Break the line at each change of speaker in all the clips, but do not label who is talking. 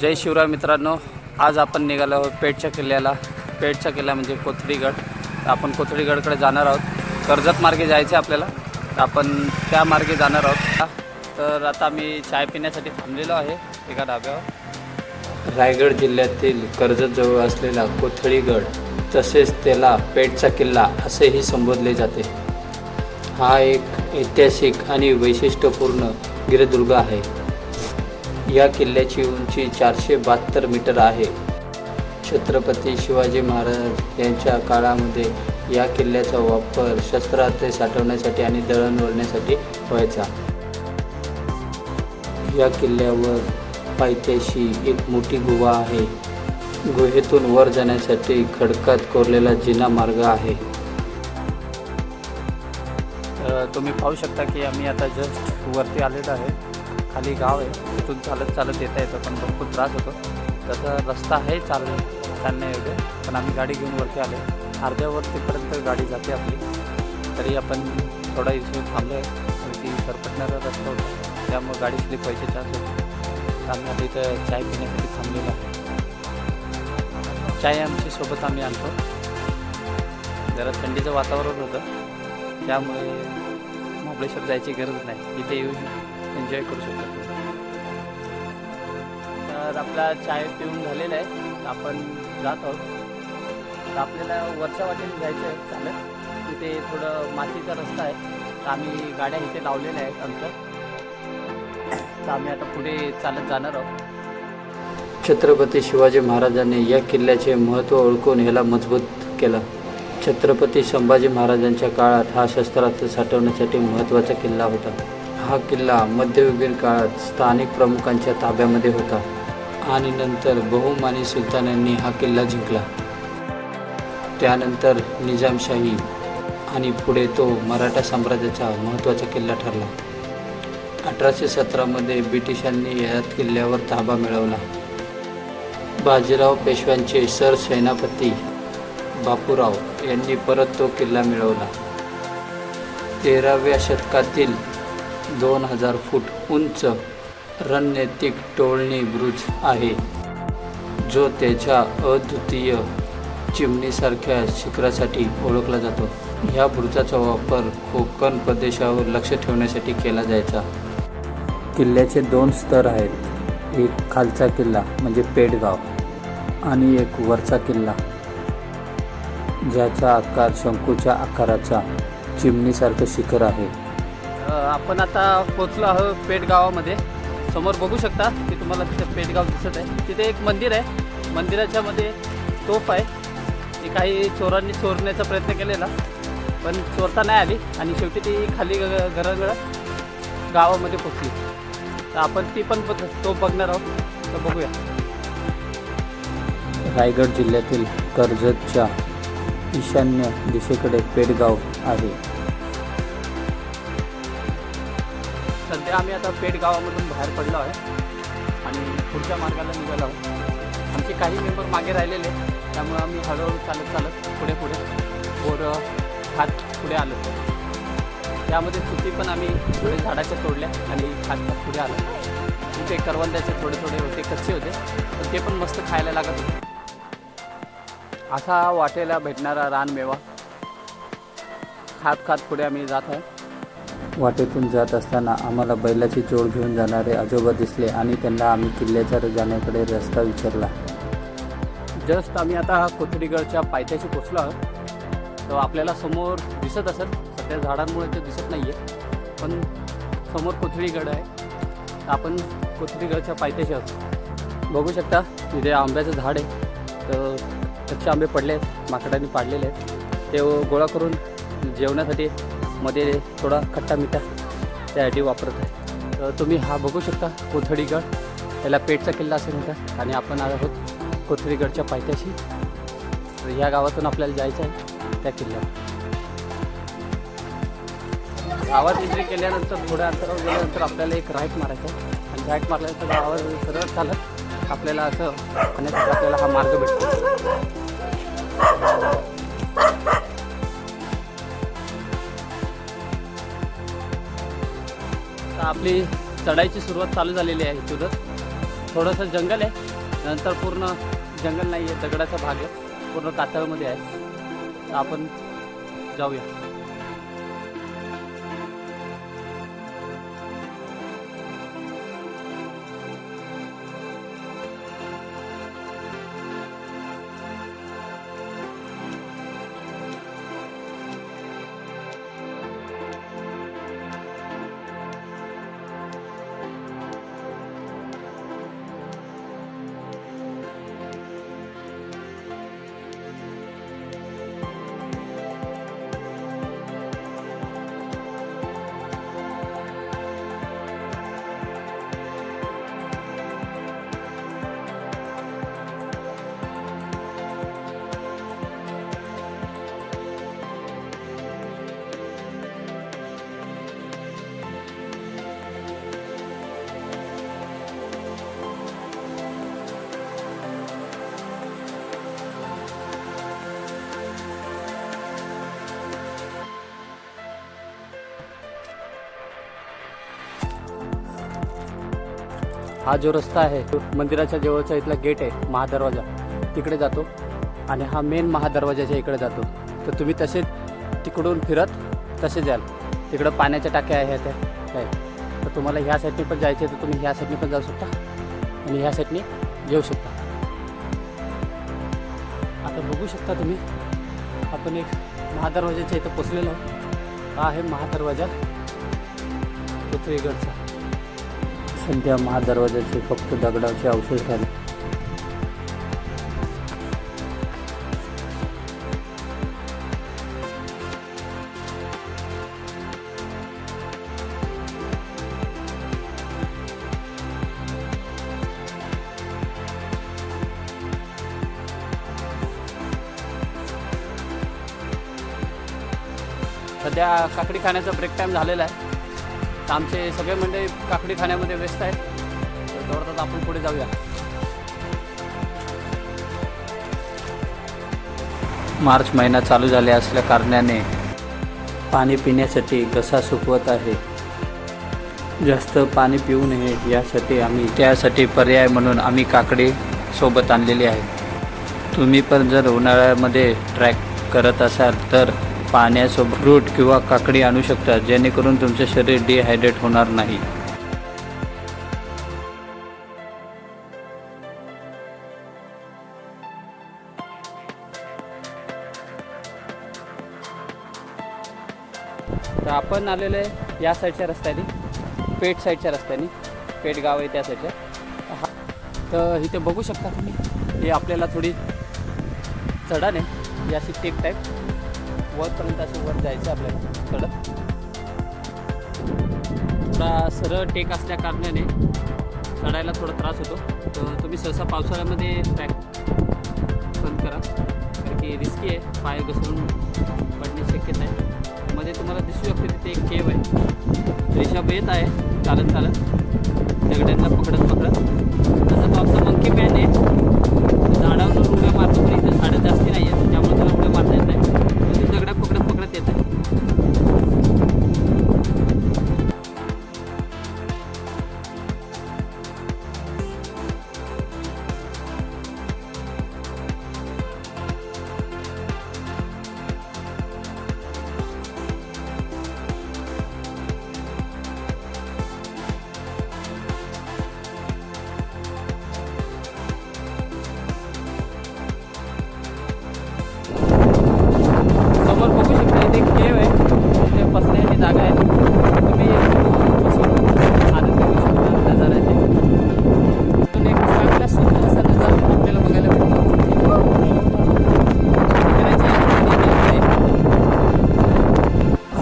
जय शिवराय मित्रांनो, आज आपण निघालो आहोत पेठच्या किल्ल्याला. पेठचा किल्ला म्हणजे कोथळीगड. आपण कोथळीगडकडे जाणार आहोत. कर्जत मार्गे जायचे आपल्याला, आपण त्या मार्गे जाणार आहोत. तर आता मी चाय पिण्यासाठी थांबलेलो आहे एका ढाब्यावर.
रायगड जिल्ह्यातील कर्जतजवळ असलेला कोथळीगड, तसेच त्याला पेठचा किल्ला असेही संबोधले जाते. हा एक ऐतिहासिक आणि वैशिष्ट्यपूर्ण गिरिदुर्ग आहे. या किल्ल्याची उंची 472 मीटर आहे. छत्रपती शिवाजी महाराज यांच्या काळामध्ये या किल्ल्याचा वापर शस्त्रास्त्रे साठवण्यासाठी आणि दळणवळणासाठी व्हायचा. या किल्ल्यावर पायथ्याशी एक मोठी गुहा आहे. गुहेतून वर जाण्यासाठी खडकात कोरलेला जिना मार्ग आहे.
तुम्ही पाहू शकता की आम्ही आता जस्ट वरती आलेलो आहे. खाली गाव आहे, तिथून चालत येता येतं, पण भरपूर त्रास होतो. तसा रस्ता आहे चालण्यायोग्य, पण आम्ही गाडी घेऊन वरती आलो. अर्ध्यावरतीपर्यंत गाडी जाते आपली. तरी आपण थोडा इथे थांबलो आहे, ती सरपटणारा रस्ता होता, त्यामुळे गाडी स्लिप व्हायची चान्स होते. तर आम्ही आता इथं चाय पिण्यासाठी थांबलेलो आहे. चाय आमची सोबत आम्ही आणतो. जरा थंडीचं वातावरण होतं, त्यामुळे महाबळेश्वर जायची गरज नाही, इथे येऊन एन्जॉय करू शकतो. तर आपला चाय पिऊन झालेला आहे, आपण जात आहोत. तर आपल्याला वरच्या वाटेने जायचं आहे चालत. तिथे थोडं मातीचा रस्ता आहे, तर आम्ही गाड्या इथे लावलेल्या आहेत आमच्या. तर आम्ही आता पुढे चालत जाणार आहोत.
छत्रपती शिवाजी महाराजांनी या किल्ल्याचे महत्त्व ओळखून याला मजबूत केला. छत्रपती संभाजी महाराजांच्या काळात हा शस्त्रास्त्र साठवण्यासाठी महत्त्वाचा किल्ला होता. हा किल्ला मध्ययुगीन काळात स्थानिक प्रमुखांच्या ताब्यामध्ये होता आणि नंतर बहुमानी सुलतानांनी हा किल्ला जिंकला. त्यानंतर निजामशाही आणि पुढे तो मराठा साम्राज्याचा महत्त्वाचा किल्ला ठरला. 1817 ब्रिटिशांनी या किल्ल्यावर ताबा मिळवला. बाजीराव पेशव्यांचे सरसेनापती बापूराव यांनी परत तो किल्ला मिळवला. 13व्या शतकातील 2000 फूट उंच रणनीतिक टोळणी बुरुज आहे, जो त्याच्या अद्वितीय चिमणीसारख्या शिखरासाठी ओळखला जातो. ह्या बुरुजाचा वापर कोकण प्रदेशावर लक्ष ठेवण्यासाठी केला जायचा. किल्ल्याचे 2 स्तर आहेत. एक खालचा किल्ला म्हणजे पेठगाव आणि एक वरचा किल्ला, ज्याचा आकार शंकूच्या आकाराचा चिमणीसारखं शिखर आहे.
आपण आता पोचलो आहोत पेठ गावामध्ये. समोर बघू शकता की तुम्हाला तिथे पेठगाव दिसत आहे. तिथे एक मंदिर आहे. मंदिराच्या मध्ये तोफ आहे. ती काही चोरांनी चोरण्याचा प्रयत्न केलेला, पण चोरता नाही आली आणि शेवटी ती खाली घराघर गावामध्ये पोचली. तर आपण ती पण तोफ बघणार आहोत. तर बघूया.
रायगड जिल्ह्यातील कर्जतच्या ईशान्य दिशेकडे पेठगाव आहे.
सध्या आम्ही आता पेठ गावामधून बाहेर पडलो आहे आणि पुढच्या मार्गाला निघालो आहोत. आमचे काही मेंबर मागे राहिलेले, त्यामुळे आम्ही हळूहळू चालत पुढे बोरं खात पुढे आलो. त्यामध्ये सुती पण आम्ही थोडे झाडाच्या तोडल्या आणि खात पुढे आलो. तिथे करवंद्याचे थोडे होते, कच्चे होते, तर ते पण मस्त खायला लागत होते. असा वाटेला भेटणारा रानमेवा खात पुढे आम्ही जात आहे.
वाटेतून जात असताना आम्हाला बैलाची जोड घेऊन जाणारे आजोबा दिसले आणि त्यांना आम्ही किल्ल्याच्या जाण्याकडे रस्ता विचारला.
जस्ट आम्ही आता कोथळीगडच्या पायथ्याशी पोचलो आहोत. तर आपल्याला समोर दिसत असेल, सध्या झाडांमुळे ते दिसत नाही आहे, पण समोर कोथळीगड आहे. तर आपण कोथळीगडच्या पायथ्याशी आहोत. बघू शकता तिथे आंब्याचं झाड आहे. तर कच्चे आंबे पडले आहेत, माकडांनी पाडलेले आहेत. ते गोळा करून जेवणासाठी मध्ये थोडा खट्टा मिठा त्यासाठी वापरत आहे. तर तुम्ही हा बघू शकता कोथळीगड, याला पेठचा किल्ला असे म्हणतात. आणि आपण आहोत कोथळीगडच्या पायथ्याशी. तर ह्या गावातून आपल्याला जायचं आहे त्या किल्ल्यावर. गावात एंट्री केल्यानंतर थोड्या अंतरावर गेल्यानंतर आपल्याला एक राईट मारायचा आहे. आणि राईट मारल्यानंतर गावावर सरळ चालत आपल्याला असं खाण्यासाठी आपल्याला हा मार्ग भेटतो. आपली चढाईची सुरुवात चालू झालेली आहे इथूनच. थोडंसं जंगल आहे, नंतर पूर्ण जंगल नाही आहे, दगडाचा भाग आहे, पूर्ण कातळमध्ये आहे. तर आपण जाऊया. हा जो रस्ता आहे मंदिराच्या जवळचा इथला गेट आहे, महादरवाजा, तिकडे जातो आणि हा मेन महादरवाजाच्या इकडे जातो. तर तुम्ही तसे तिकडून फिरत तसे जाल. तिकडं पाण्याच्या टाक्या आहेत काय. तर तुम्हाला ह्या साईडने पण जायचे तर तुम्ही ह्या साईडने पण जाऊ शकता आणि ह्या साईडने येऊ शकता. आता बघू शकता तुम्ही, आपण एक महादरवाजाच्या इथं पोचलेलो आहोत. हा आहे महादरवाजा कोथळीगडचा.
सध्या महादरवाजाचे फक्त दगडाचे अवशेष राहिले.
सध्या काकडी खाण्याचा ब्रेक टाईम झालेला आहे. तर आमचे सगळे मंडळी काकडी खाण्यामध्ये व्यस्त आहेत. तर दौडतात आपण पुढे जाऊया.
मार्च महिना चालू झाले असल्या कारणाने पाणी पिण्यासाठी घसा सुकवत आहे. जास्त पाणी पिऊ नये यासाठी त्यासाठी पर्याय म्हणून आम्ही काकडी सोबत आणलेली आहे. तुम्ही पण जर उन्हाळ्यामध्ये ट्रॅक करत असाल तर पाण्यासोबत फ्रूट किंवा काकडी आणू शकता, जेणेकरून तुमचे शरीर डिहायड्रेट होणार नाही.
तर आपण आलेलो आहे या साईडच्या रस्त्याने, पेठ साईडच्या रस्त्याने. पेठ गाव आहे त्या साईडच्या. तर इथे बघू शकता तुम्ही, हे आपल्याला थोडी चढण आहे, ही अशी टेक टाईप वरपर्यंत असं वर जायचं आपल्याला चढत. थोडा सरळ टेक असल्या कारणाने चढायला थोडा त्रास होतो. तर तुम्ही सहसा पावसाळ्यामध्ये ट्रॅक बंद करा, कारण की रिस्की आहे, पाय घसरून पडण्याची शक्यता आहे. मध्ये तुम्हाला दिसू शकते तिथे एक केव आहे. रिषभ येत आहे चालत चालत दगड्यांना पकडत पकडत. तसं तो आमचा मंकी मॅन आहे, झाडावर उड्या मारतो, पण इथं झाडं जास्ती नाही आहेत त्यामुळे त्याला उड्या मारता येत नाही. तो ती दगड्या पकडत पकडत येत आहे. समोर बघू शकता इथे एक केव आहे, इथे बसण्याची जागा आहे. तुम्ही आनंद घेऊ शकता नजाऱ्याचे. इथून एक चांगला सुंदर असा नजारा आपल्याला बघायला भेटतो.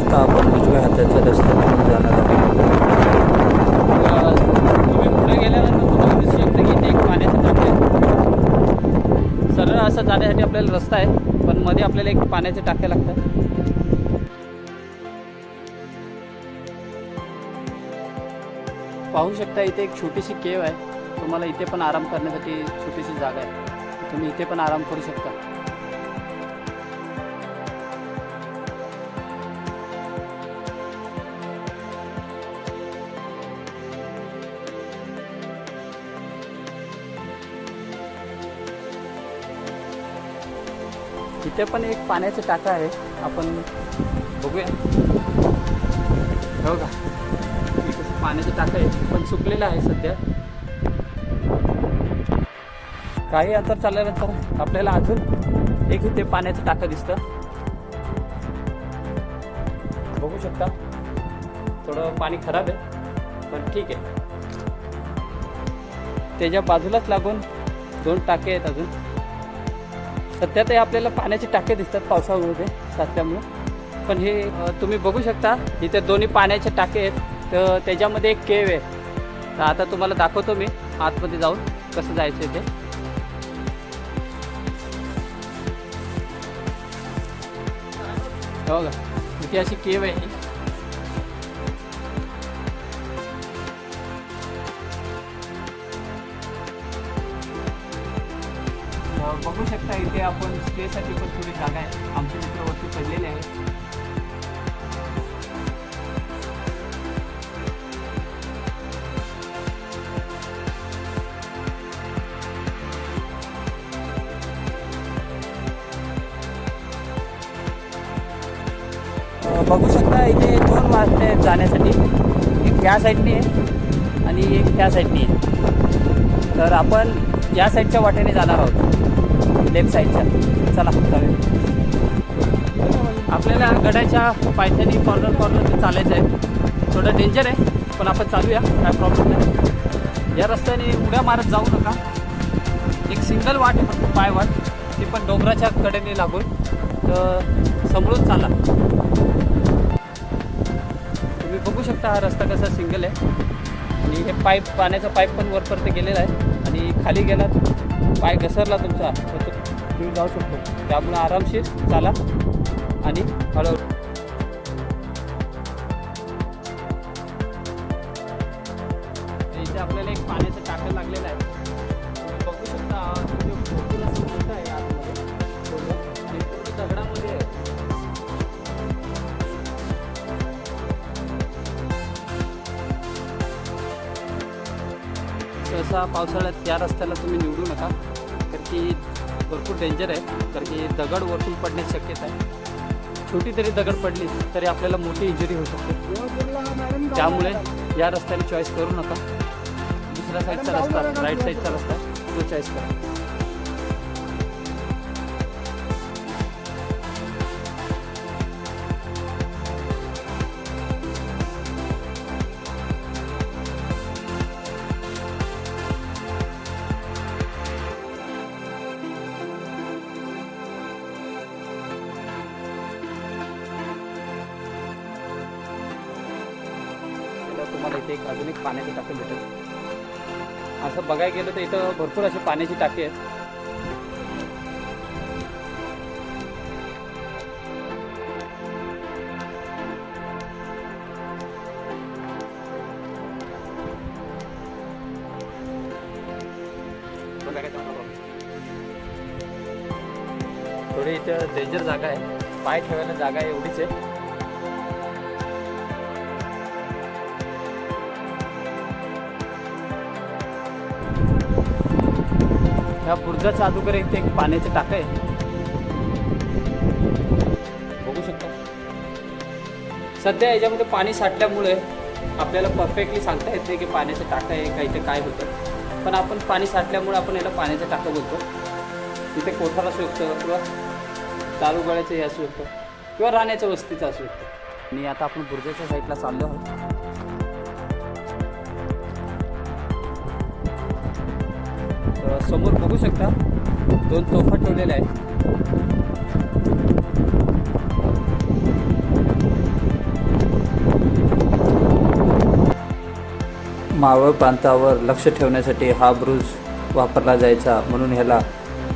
आता आपण उजव्या हाताच्या रस्त्यातून जाणार आहोत.
तुम्ही पुढे गेल्यानंतर तुम्हाला दिसू शकतं की इथे एक पाण्याचं टाकं आहे. सरळ असं जाण्यासाठी आपल्याला रस्ता आहे, पण मध्ये आपल्याला एक पाण्याचे टाके लागतात. पाहू शकता इथे एक छोटीशी केव आहे. तुम्हाला इथे पण आराम करण्यासाठी छोटीशी जागा आहे, तुम्ही इथे पण आराम करू शकता. इथे पण एक पाण्याचं टाका आहे, आपण बघूया. हो का, इथे पाण्याचं टाका आहे पण सुकलेलं आहे सध्या. काही अंतर चालल्यानंतर आपल्याला अजून एक इथे पाण्याचं टाकं दिसतं, बघू शकता. थोडं पाणी खराब आहे पण ठीक आहे. त्याच्या बाजूलाच लागून 2 टाके आहेत अजून. सध्या ते आपल्याला पाण्याचे टाके दिसतात पावसामुळे साचल्यामुळे, पण हे तुम्ही बघू शकता इथे दोन्ही पाण्याचे टाके आहेत. तर त्याच्यामध्ये एक केव आहे. तर आता तुम्हाला दाखवतो मी आतमध्ये जाऊन कसं जायचं इथे. हो का, इथे अशी केव आहे. बघू शकता इथे आपण स्टेसाठी पण थोडी जागा आहे. आमचे मित्र वरती पडलेले आहे. बघू शकता इथे 2 वाजते आहेत जाण्यासाठी. एक ह्या साईडनी आहे आणि एक ह्या साईडनी आहे. तर आपण या साईडच्या वाटेने जाणार आहोत, लेफ्ट साईडच्या. चला जाऊया. आपल्याला गडाच्या पायथ्यानी कॉर्नर चालायचं आहे. थोडं डेंजर आहे पण आपण चालूया, काय प्रॉब्लेम नाही. या रस्त्याने उड्या मारत जाऊ नका. एक सिंगल वाट आहे फक्त, पाय वाट, ती पण डोंगराच्या कडेने लागून. तर समोरून चाला. तुम्ही बघू शकता हा रस्ता कसा सिंगल आहे आणि हे पाईप, पाण्याचा पाईप पण वरपर्यंत गेलेला आहे. आणि खाली गेलात, पाय घसरला तुमचा तर तुम्ही जाऊ शकतो. त्यामुळे आरामशीर चाला आणि हळूहळू. इथे आपल्याला एक पाण्याचं टाकं लागलेलं आहे. तुम्ही बघू शकता भरपूर असं मोठं आहे आतमध्ये आणि पूर्ण दगडामध्ये आहे. सहसा पावसाळ्यात या रस्त्याला तुम्ही निवडू नका, कारण की भरपूर डेंजर आहे. कारण की दगड वरतून पडण्याची शक्यता आहे. छोटी तरी दगड पडली तरी आपल्याला मोठी इंजुरी होऊ शकते. त्यामुळे या रस्त्याने चॉईस करू नका. दुसऱ्या साईडचा रस्ता, राईट साईडचा रस्ता, तो चॉईस करा. तुम्हाला इथे अजून एक पाण्याचे टाके भेटेल. असं बघायला गेलं तर इथं भरपूर असे पाण्याची टाके आहेत. थोडी इथं डेंजर जागा आहे, पाय ठेवायला जागा एवढीच आहे. ह्या बुर्जाच्या अगोदर इथे एक पाण्याचं टाकं आहे, बघू शकता. सध्या याच्यामध्ये पाणी साठल्यामुळे आपल्याला परफेक्टली सांगता येत नाही की पाण्याचं टाकं आहे का इथे काय होतं. पण आपण पाणी साठल्यामुळे आपण याला पाण्याचं टाकं बोलतो. इथे कोठार असू शकतं किंवा चालू गळ्याचं हे असू शकतं किंवा राहण्याच्या वस्तीचं असू शकतं. आणि आता आपण बुर्जाच्या साईडला चाललो आहोत. समोर बघू शकता 2 तोफा ठेवलेल्या आहेत. मावळ प्रांतावर लक्ष ठेवण्यासाठी हा ब्रुज वापरला जायचा, म्हणून ह्याला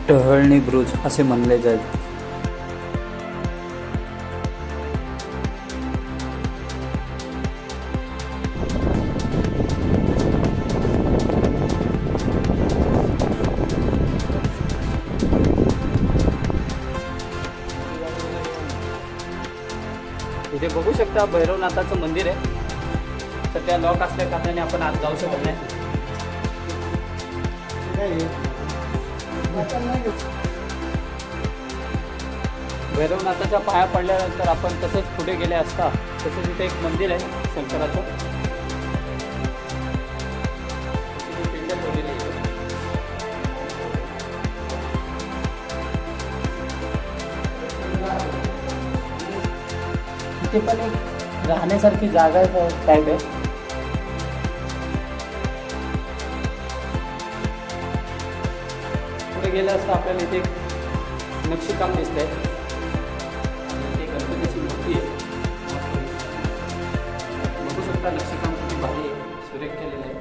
टहळणी ब्रुज असे म्हणले जाईल. इथे बघू शकता भैरवनाथाचं मंदिर आहे. सध्या लॉक असल्या कारणाने आपण आत जाऊ शकत नाही. भैरवनाथाच्या पाया पडल्यानंतर आपण तसंच पुढे गेले असता तसंच इथे एक मंदिर आहे शंकराचं. तिथे पिंड ठेवलेली आहे. इथे पण एक राहण्यासारखी जागा टाईप आहे. पुढे गेलं असता आपल्याला इथे नक्षीकाम दिसतंय. इथे गणपतीची मूर्ती आहे. बघू शकता नक्षीकाम किती भारी आहे, सुरेख केलेलं आहे.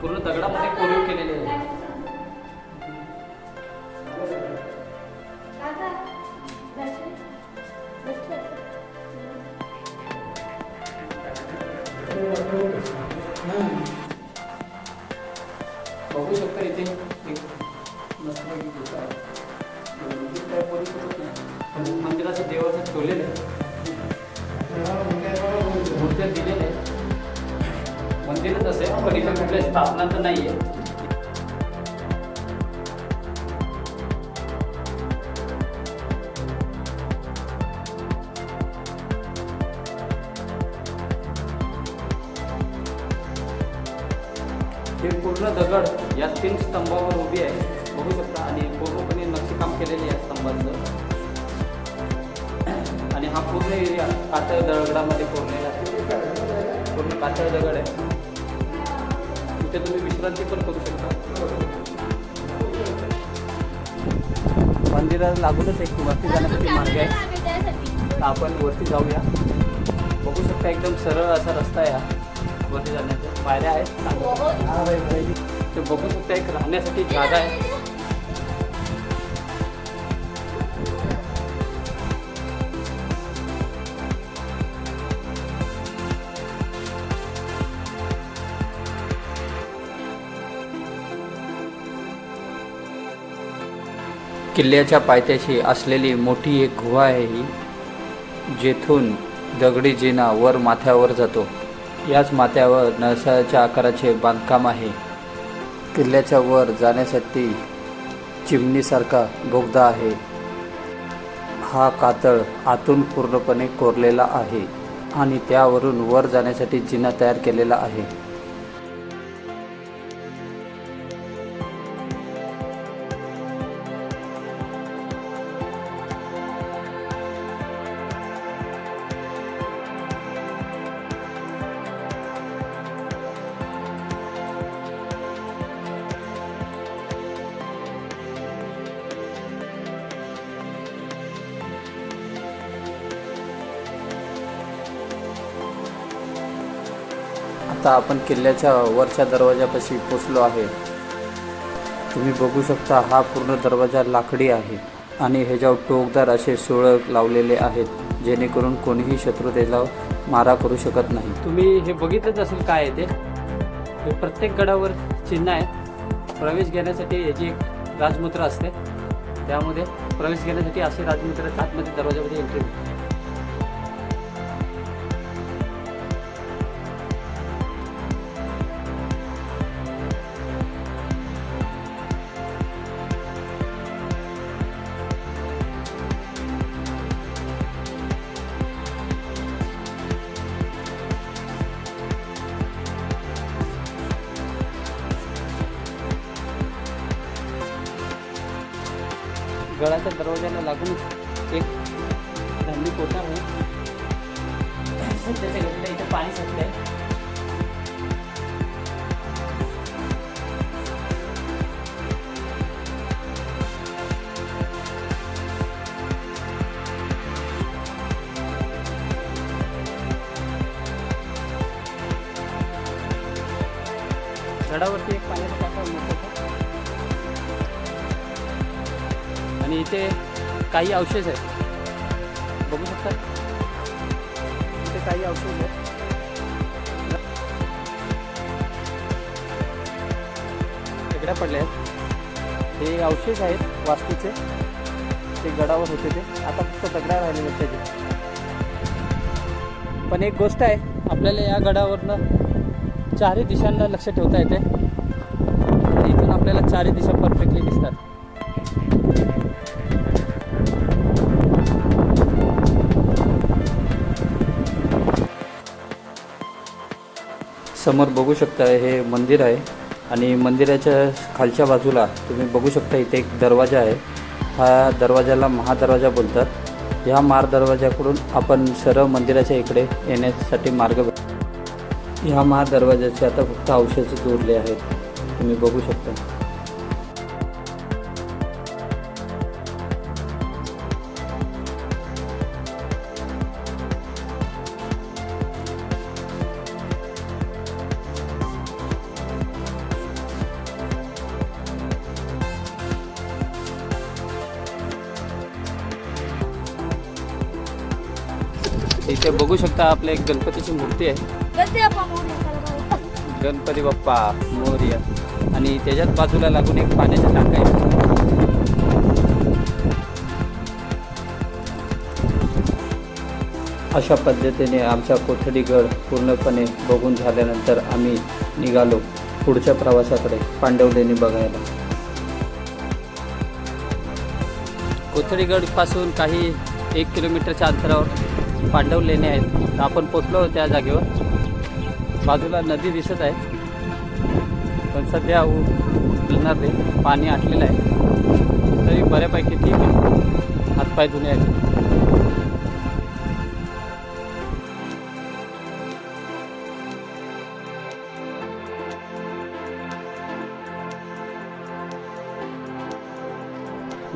पूर्ण दगडामध्ये कोरीव केलेले आहे. बघू शकता इथे एक मस्तपैकी गुफा आहे. मंदिर काय बोलू शकत नाही, पण मंदिराचं देवाचं ठेवलेलं आहे. मूर्त्या दिलेल्या आहे. मंदिरच असेल पण इथे कुठल्या स्थापना तर नाही आहे. हे पूर्ण दगड या 3 स्तंभावर उभी आहे. बघू शकता आणि पूर्णपणे नक्षीकाम केलेले आहे स्तंभांचं. आणि हा पूर्ण एरिया कातळ दगडामध्ये कोरलेला आहे. पूर्ण कातळ दगड आहे. इथे तुम्ही विश्रांती पण करू शकता. मंदिराला लागूनच एक वरती जाण्यासाठी मार्ग आहे. तर आपण वरती जाऊया. बघू शकता एकदम सरळ असा रस्ता आहे हा वरती जाण्याचा. पायऱ्या आहेत ते बघू शकता. एक राहण्यासाठी जागा आहे.
किल्ल्याच्या पायथ्याशी असलेली मोठी एक गुहा आहे ही, जेथून दगडी जिना वर माथ्यावर जातो. याच माथ्यावर नळसाच्या आकाराचे बांधकाम आहे. किल्ल्याच्या वर जाण्यासाठी चिमणीसारखा बोगदा आहे. हा कातळ आतून पूर्णपणे कोरलेला आहे आणि त्यावरून वर जाण्यासाठी जिना तयार केलेला आहे. आता आपण किल्ल्याच्या वरच्या दरवाजापाशी पोचलो आहे. तुम्ही बघू शकता हा पूर्ण दरवाजा लाकडी आहे आणि ह्याच्यावर टोकदार असे सुळक लावलेले आहेत, जेणेकरून कोणीही शत्रू त्याला मारा करू शकत नाही.
तुम्ही हे बघितलंच असेल काय आहे ते. हे प्रत्येक गडावर चिन्ह आहे. प्रवेश घेण्यासाठी याची एक राजमुद्रा असते. त्यामध्ये प्रवेश घेण्यासाठी असे राजमुद्रा आतमध्ये दरवाजामध्ये एंट्री होते. गडाच्या दरवाजाला लागून एक धान्य कोठार आहे. सध्याच्या घडीला इथे पाणी साचलं आहे. गडावरती एक पाण्याचा टाका मोठा आणि इथे काही अवशेष आहेत. बघू शकता इथे काही अवशेष आहेत. दगड्या पडल्या आहेत. हे अवशेष आहेत वास्तूचे. ते गडावर होते ते आता फक्त दगड्या राहिलेले आहेत त्याचे. पण एक गोष्ट आहे, आपल्याला या गडावरनं चारही दिशांना लक्ष ठेवता येते. इथून आपल्याला चारही दिशा परफेक्टली दिसतात.
समोर बघू शकता हे मंदिर आहे आणि मंदिराच्या खालच्या बाजूला तुम्ही बघू शकता इथे एक दरवाजा आहे. हा दरवाजाला महादरवाजा बोलतात. ह्या महादरवाजाकडून आपण सरळ मंदिराच्या इकडे येण्यासाठी मार्ग ह्या महादरवाजाचे आता फक्त अवशेषच उरले आहेत. तुम्ही बघू शकता.
इथे बघू शकता आपल्या एक गणपतीची मूर्ती आहे. गणपती बाप्पा मोरया. आणि त्याच्याच बाजूला लागून एक पाण्याचा टाका आहे.
अशा पद्धतीने आमचा कोथडीगड पूर्णपणे बघून झाल्यानंतर आम्ही निघालो पुढच्या प्रवासाकडे पांडवलेणी बघायला.
कोथडीगडपासून काही 1 किलोमीटरच्या अंतरावर पांडव लेणे आहेत. तर आपण पोचलो त्या जागेवर. बाजूला नदी दिसत आहे पण सध्या उलणार नाही, पाणी आटलेलं आहे. तरी बऱ्यापैकी ठीक आहे, हातपाय धुणे आहेत.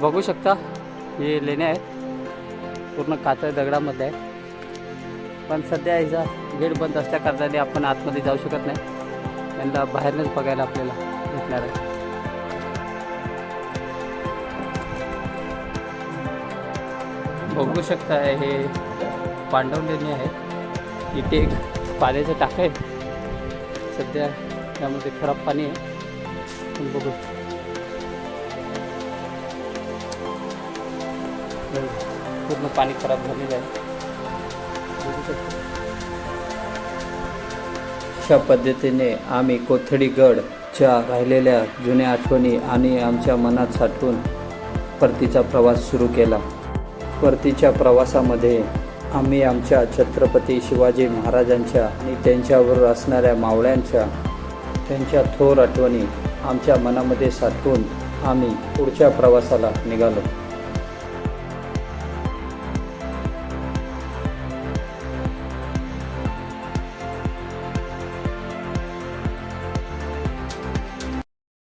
बघू शकता हे लेणे आहेत, पूर्ण कातळ दगडामध्ये आहे. पण सध्या ह्याचा गेट बंद असल्या कारणाने आपण आतमध्ये जाऊ शकत नाही. त्यांना बाहेरनंच बघायला आपल्याला भेटणार आहे. बघू शकता हे पांडव लेणी आहे. इथे एक पाण्याचं टाकं आहे. सध्या त्यामध्ये खराब पाणी आहे. पण बघू पूर्ण पाणी खराब झालेलं आहे. बघू शकतो.
अशा पद्धतीने आम्ही कोथडीगडच्या राहिलेल्या जुन्या आठवणी आणि आमच्या मनात साठवून परतीचा प्रवास सुरू केला. परतीच्या प्रवासामध्ये आम्ही आमच्या छत्रपती शिवाजी महाराजांच्या आणि त्यांच्यावर असणाऱ्या मावळ्यांच्या त्यांच्या थोर आठवणी आमच्या मनामध्ये साठवून आम्ही पुढच्या प्रवासाला निघालो.